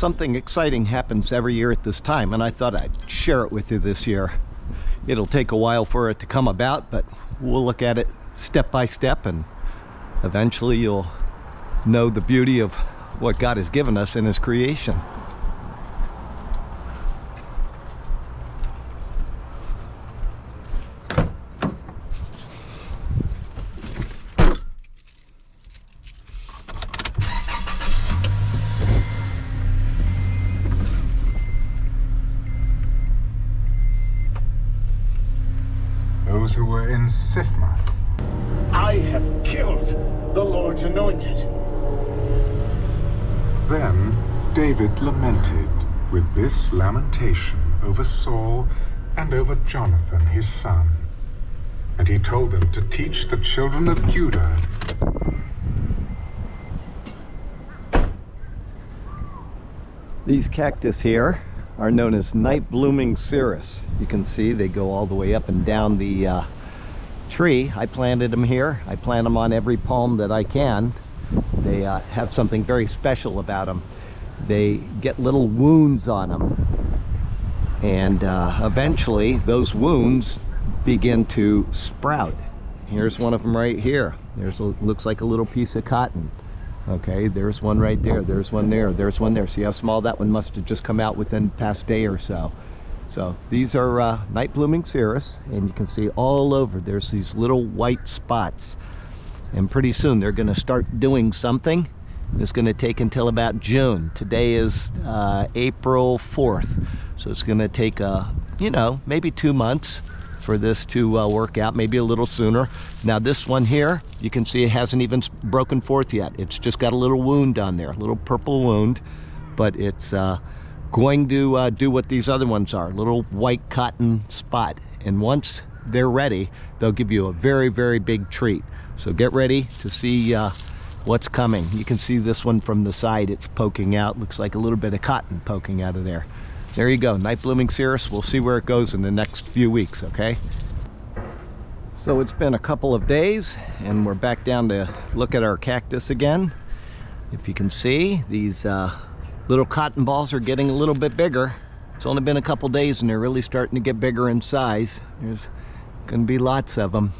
Something exciting happens every year at this time, and I thought I'd share it with you this year. It'll take a while for it to come about, but we'll look at it step by step, and eventually you'll know the beauty of what God has given us in His creation. Those who were in Sifma. I have killed the Lord's anointed. Then David lamented with this lamentation over Saul and over Jonathan his son. And he told them to teach the children of Judah. These cactus here are known as night blooming cereus. You can see they go all the way up and down the tree. I planted them here. I plant them on every palm that I can. They have something very special about them. They get little wounds on them, and eventually those wounds begin to sprout. Here's one of them right here. Looks like a little piece of cotton. Okay, there's one right there, there's one there, there's one there. See how small that one must have just come out within the past day or so. So these are night blooming cereus, and you can see all over there's these little white spots. And pretty soon they're going to start doing something. It's going to take until about June. Today is April 4th. So it's going to take, maybe 2 months for this to work out, maybe a little sooner. Now this one here, you can see it hasn't even broken forth yet. It's just got a little wound on there, a little purple wound, but it's going to do what these other ones are, a little white cotton spot. And once they're ready, they'll give you a very, very big treat. So get ready to see what's coming. You can see this one from the side, it's poking out, looks like a little bit of cotton poking out of there. There you go, night blooming cereus. We'll see where it goes in the next few weeks, okay? So it's been a couple of days, and we're back down to look at our cactus again. If you can see, these little cotton balls are getting a little bit bigger. It's only been a couple days, and they're really starting to get bigger in size. There's gonna be lots of them.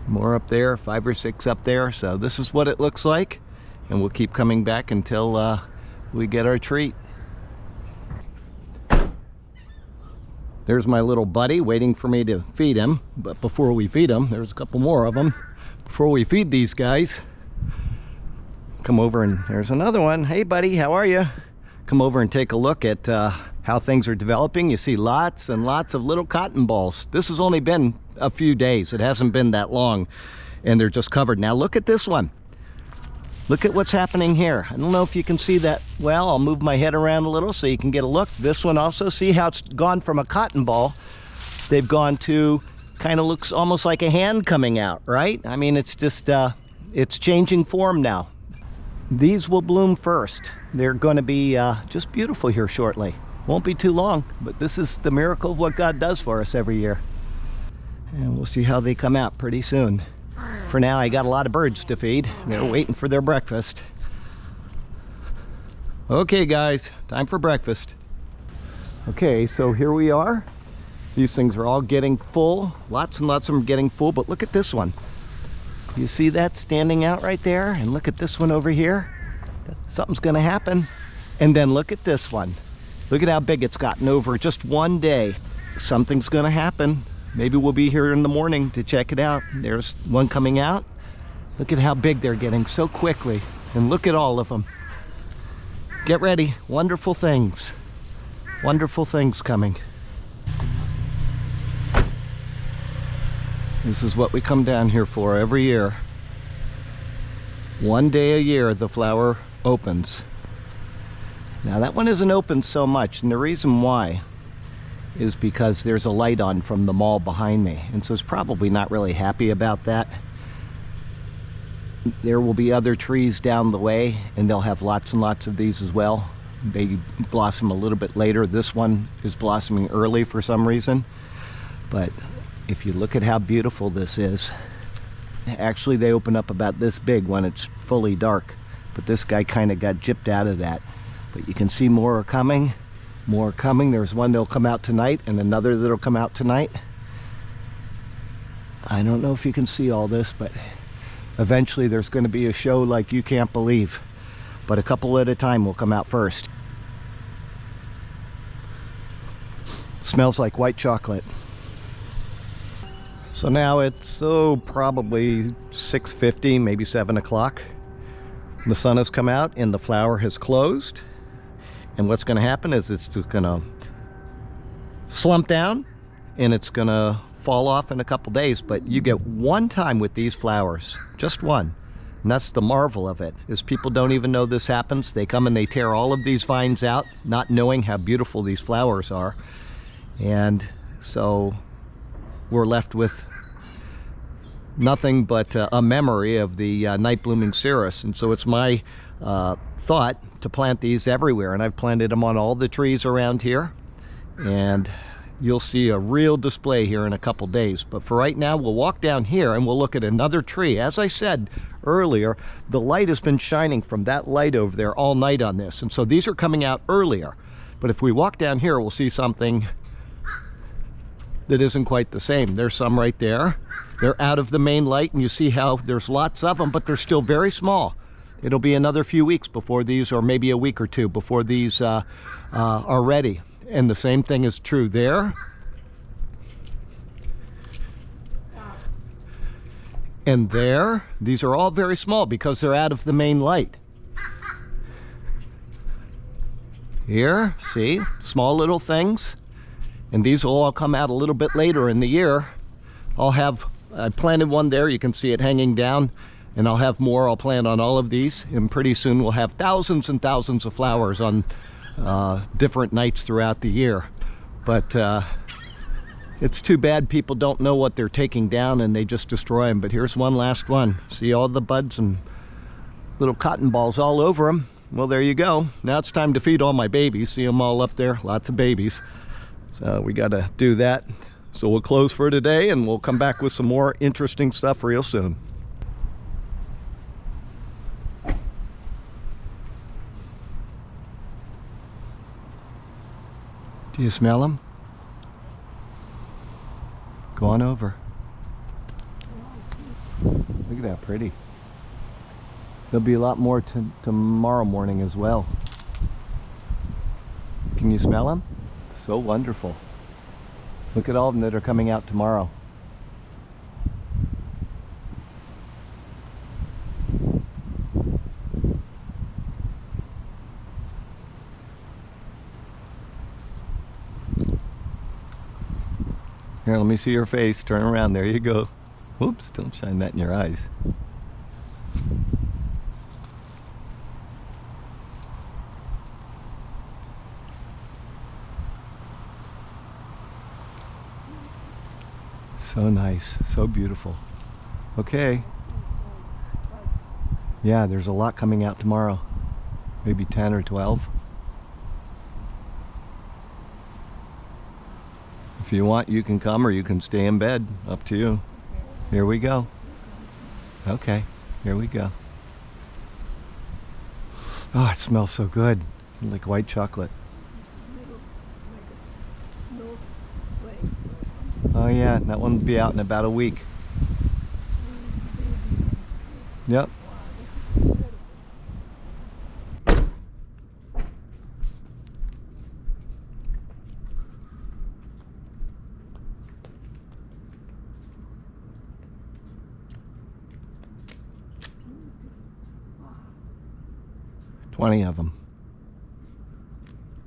More up there, 5 or 6 up there. So this is what it looks like, and we'll keep coming back until we get our treat. There's my little buddy waiting for me to feed him. But before we feed him, there's a couple more of them. Before we feed these guys, come over, and there's another one. Hey buddy, how are you? Come over and take a look at how things are developing. You see lots and lots of little cotton balls. This has only been a few days. It hasn't been that long, and they're just covered. Now look at this one. Look at what's happening here. I don't know if you can see that well. I'll move my head around a little so you can get a look. This one also, see how it's gone from a cotton ball. They've gone to, kind of looks almost like a hand coming out, right? I mean, it's just, it's changing form now. These will bloom first. They're going to be just beautiful here shortly. Won't be too long, but this is the miracle of what God does for us every year. And we'll see how they come out pretty soon. For now, I got a lot of birds to feed. They're waiting for their breakfast. Okay guys, time for breakfast. Okay, so here we are. These things are all getting full. Lots and lots of them are getting full, but look at this one. You see that standing out right there? And look at this one over here. Something's gonna happen. And then look at this one. Look at how big it's gotten over just one day. Something's gonna happen. Maybe we'll be here in the morning to check it out. There's one coming out. Look at how big they're getting so quickly. And look at all of them. Get ready, wonderful things. Wonderful things coming. This is what we come down here for every year. One day a year the flower opens. Now that one isn't open so much, and the reason why is because there's a light on from the mall behind me, and so it's probably not really happy about that. There will be other trees down the way, and they'll have lots and lots of these as well. They blossom a little bit later. This one is blossoming early for some reason, but if you look at how beautiful this is, actually they open up about this big when it's fully dark, but this guy kind of got gypped out of that. But you can see more are coming. More are coming. There's one that'll come out tonight and another that'll come out tonight. I don't know if you can see all this, but eventually there's going to be a show like you can't believe. But a couple at a time will come out first. Smells like white chocolate. So now it's probably 6:50, maybe 7 o'clock. The sun has come out and the flower has closed. And what's going to happen is it's just going to slump down and it's going to fall off in a couple days. But you get one time with these flowers, just one. And that's the marvel of it, is people don't even know this happens. They come and they tear all of these vines out, not knowing how beautiful these flowers are. And so we're left with nothing but a memory of the night blooming cereus. And so it's my thought to plant these everywhere, and I've planted them on all the trees around here, and you'll see a real display here in a couple days. But for right now, we'll walk down here and we'll look at another tree. As I said earlier, the light has been shining from that light over there all night on this, and so these are coming out earlier. But if we walk down here, we'll see something that isn't quite the same. There's some right there. They're out of the main light, and you see how there's lots of them, but they're still very small. It'll be another few weeks before these, or maybe a week or two before these are ready. And the same thing is true there. And there. These are all very small because they're out of the main light. Here, see? Small little things. And these will all come out a little bit later in the year. I planted one there, you can see it hanging down, and I'll have more. I'll plant on all of these, and pretty soon we'll have thousands and thousands of flowers on different nights throughout the year. But it's too bad people don't know what they're taking down and they just destroy them. But here's one last one. See all the buds and little cotton balls all over them? Well, there you go. Now it's time to feed all my babies. See them all up there? Lots of babies. So we got to do that. So we'll close for today and we'll come back with some more interesting stuff real soon. Do you smell them? Go on over. Look at that, pretty. There'll be a lot more tomorrow morning as well. Can you smell them? So wonderful. Look at all of them that are coming out tomorrow. Here, let me see your face. Turn around. There you go. Oops, don't shine that in your eyes. So nice, so beautiful. Okay. Yeah, there's a lot coming out tomorrow. Maybe 10 or 12. If you want, you can come or you can stay in bed. Up to you. Here we go. Okay, here we go. Oh, it smells so good. Like white chocolate. Oh yeah, that one will be out in about a week. Yep. Of them.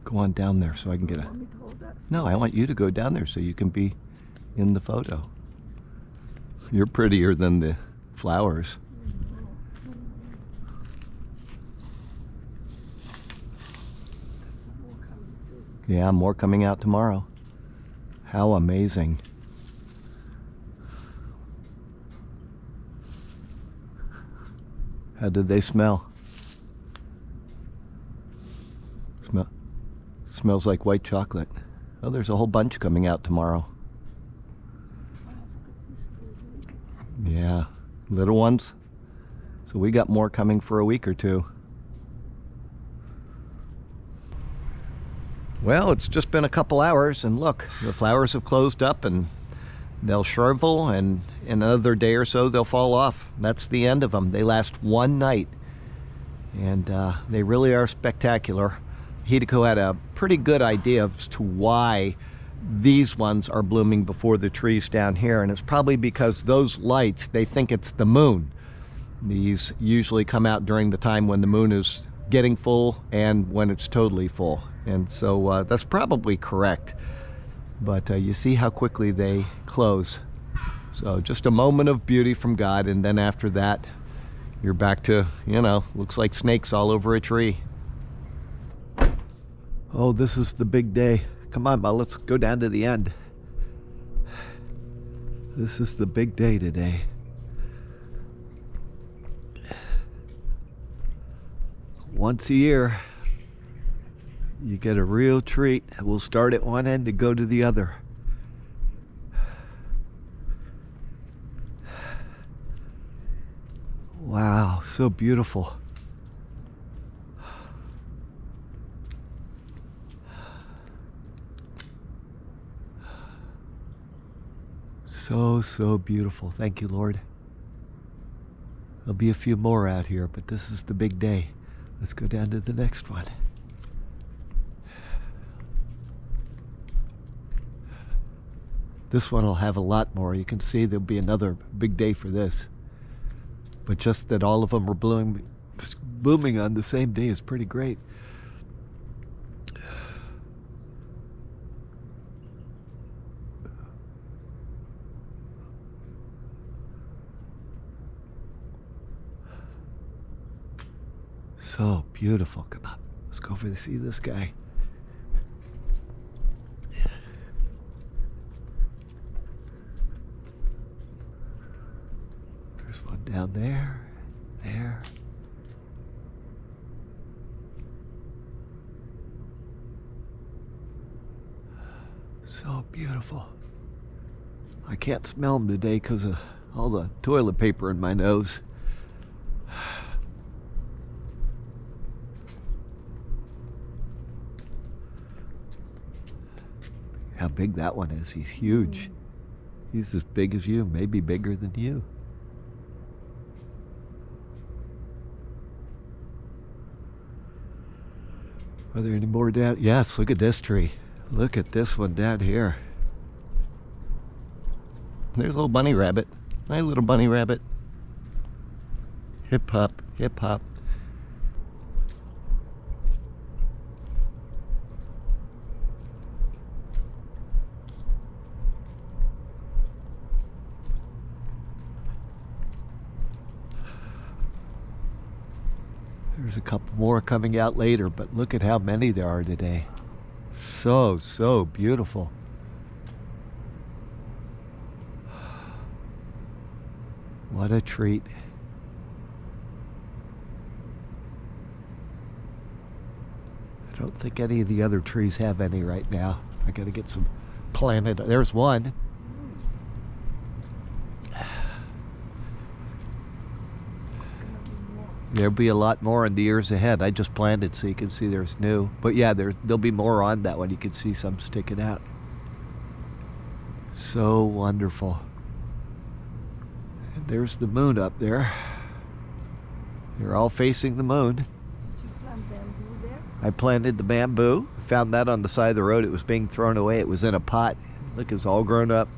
Go on down there so I can get a... No, I want you to go down there so you can be in the photo. You're prettier than the flowers. Yeah, more coming out tomorrow. How amazing. How did they smell? Smells like white chocolate. Oh, there's a whole bunch coming out tomorrow. Yeah, little ones. So we got more coming for a week or two. Well, it's just been a couple hours, and look, the flowers have closed up and they'll shrivel, and in another day or so they'll fall off. That's the end of them. They last one night, and they really are spectacular. Hideko had a pretty good idea as to why these ones are blooming before the trees down here, and it's probably because those lights, they think it's the moon. These usually come out during the time when the moon is getting full and when it's totally full, and so that's probably correct. But you see how quickly they close. So just a moment of beauty from God, and then after that you're back to, you know, looks like snakes all over a tree. Oh, this is the big day. Come on, Mel, let's go down to the end. This is the big day today. Once a year, you get a real treat. We'll start at one end and go to the other. Wow, so beautiful. So beautiful. Thank you, Lord. There'll be a few more out here, but this is the big day. Let's go down to the next one. This one will have a lot more. You can see there'll be another big day for this. But just that all of them are blooming on the same day is pretty great. So beautiful. Come on, let's go over to see this guy. There's one down there, there. So beautiful. I can't smell them today because of all the toilet paper in my nose. How big that one is. He's huge. He's as big as you, maybe bigger than you. Are there any more down? Yes, look at this tree. Look at this one down here. There's a little bunny rabbit. Hi, little bunny rabbit. Hip hop, hip hop. There's a couple more coming out later, but look at how many there are today. So beautiful. What a treat. I don't think any of the other trees have any right now. I gotta get some planted. There's one. There'll be a lot more in the years ahead. I just planted so you can see there's new. But yeah, there'll be more on that one. You can see some sticking out. So wonderful. And there's the moon up there. They're all facing the moon. Did you plant bamboo there? I planted the bamboo. Found that on the side of the road. It was being thrown away. It was in a pot. Look, it's all grown up.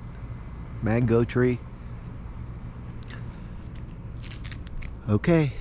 Mango tree. Okay.